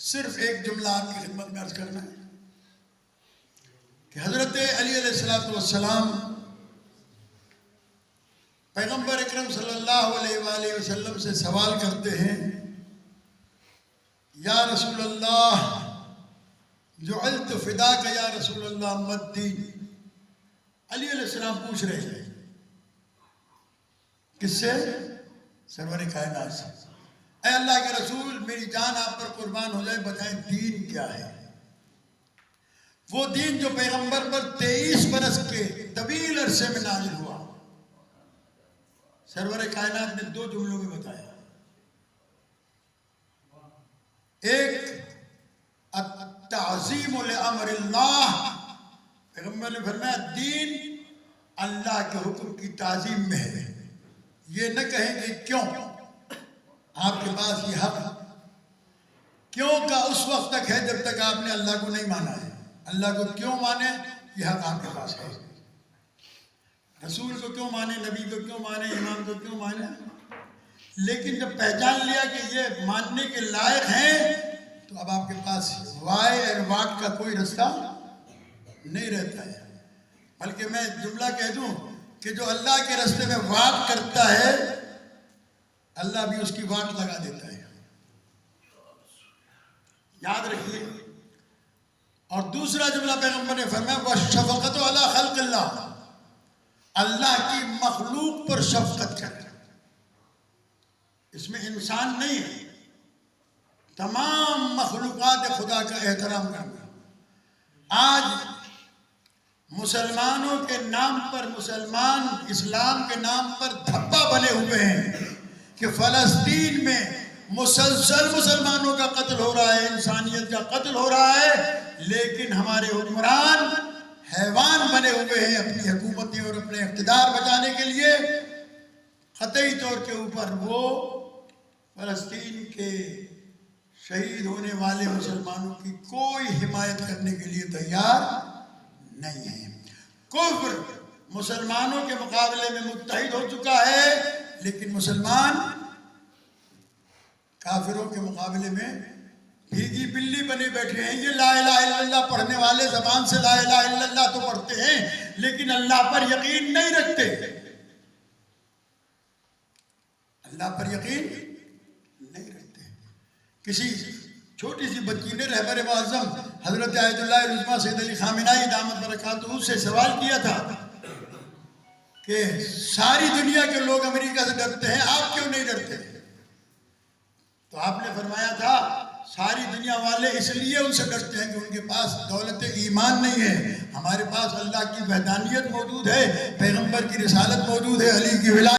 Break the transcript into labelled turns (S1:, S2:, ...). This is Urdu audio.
S1: صرف ایک جملہ آپ کی خدمت میں عرض کرنا ہے کہ حضرت علی علیہ السلام پیغمبر اکرم صلی اللہ علیہ وآلہ وسلم سے سوال کرتے ہیں، یا رسول اللہ جعلت فداک یا رسول اللہ مد دین۔ علی علیہ السلام پوچھ رہے ہیں کس سے؟ سرور کائنات سے، اے اللہ کے رسول میری جان آپ پر قربان ہو جائے، بتائیں دین کیا ہے؟ وہ دین جو پیغمبر پر 23 برس کے طویل عرصے میں نازل ہوا، سرور کائنات نے 2 جملوں میں بتایا۔ ایک التعظیم لامر اللہ، پیغمبر نے فرمایا دین اللہ کے حکم کی تعظیم میں ہے، یہ نہ کہیں کہ کیوں آپ کے پاس یہ حق، کیوں کا اس وقت تک ہے جب تک آپ نے اللہ کو نہیں مانا ہے۔ اللہ کو کیوں مانے، یہ حق آپ کے پاس ہے۔ رسول کو کیوں مانے، نبی کو کیوں مانے، امام کو کیوں مانے، لیکن جب پہچان لیا کہ یہ ماننے کے لائق ہیں تو اب آپ کے پاس وائے اور واٹ کا کوئی رستہ نہیں رہتا ہے۔ بلکہ میں جملہ کہہ دوں کہ جو اللہ کے رستے میں واٹ کرتا ہے اللہ بھی اس کی واٹ لگا دیتا ہے، یاد رکھیے۔ اور دوسرا جملہ پیغمبر نے فرمایا وَالشَّفَقَةُ عَلَىٰ خَلْقِ اللَّهِ، اللہ کی مخلوق پر شفقت کرنا، اس میں انسان نہیں ہے، تمام مخلوقات خدا کا احترام کرنا۔ آج مسلمانوں کے نام پر، مسلمان اسلام کے نام پر دھبا بنے ہوئے ہیں کہ فلسطین میں مسلسل مسلمانوں کا قتل ہو رہا ہے، انسانیت کا قتل ہو رہا ہے، لیکن ہمارے حکمران حیوان بنے ہوئے ہیں اپنی حکومتیں اور اپنے اقتدار بچانے کے لیے۔ قطعی طور کے اوپر وہ فلسطین کے شہید ہونے والے مسلمانوں کی کوئی حمایت کرنے کے لیے تیار نہیں ہے۔ کفر مسلمانوں کے مقابلے میں متحد ہو چکا ہے، لیکن مسلمان کافروں کے مقابلے میں بھیگی بلی بنے بیٹھے ہیں۔ یہ لا الہ الا اللہ پڑھنے والے زبان سے لا الہ الا اللہ تو پڑھتے ہیں لیکن اللہ پر یقین نہیں رکھتے، اللہ پر یقین نہیں رکھتے۔ کسی چھوٹی سی بچی نے رہبر معظم حضرت آیت اللہ العظمیٰ سید علی خامنہئی دامت برکاتہ سے سوال کیا تھا کہ ساری دنیا کے لوگ امریکہ سے ڈرتے ہیں، آپ کیوں نہیں ڈرتے؟ تو آپ نے فرمایا تھا ساری دنیا والے اس لیے ان سے ڈرتے ہیں کہ ان کے پاس دولت ایمان نہیں ہے، ہمارے پاس اللہ کی وحدانیت موجود ہے، پیغمبر کی رسالت موجود ہے، علی کی ولایت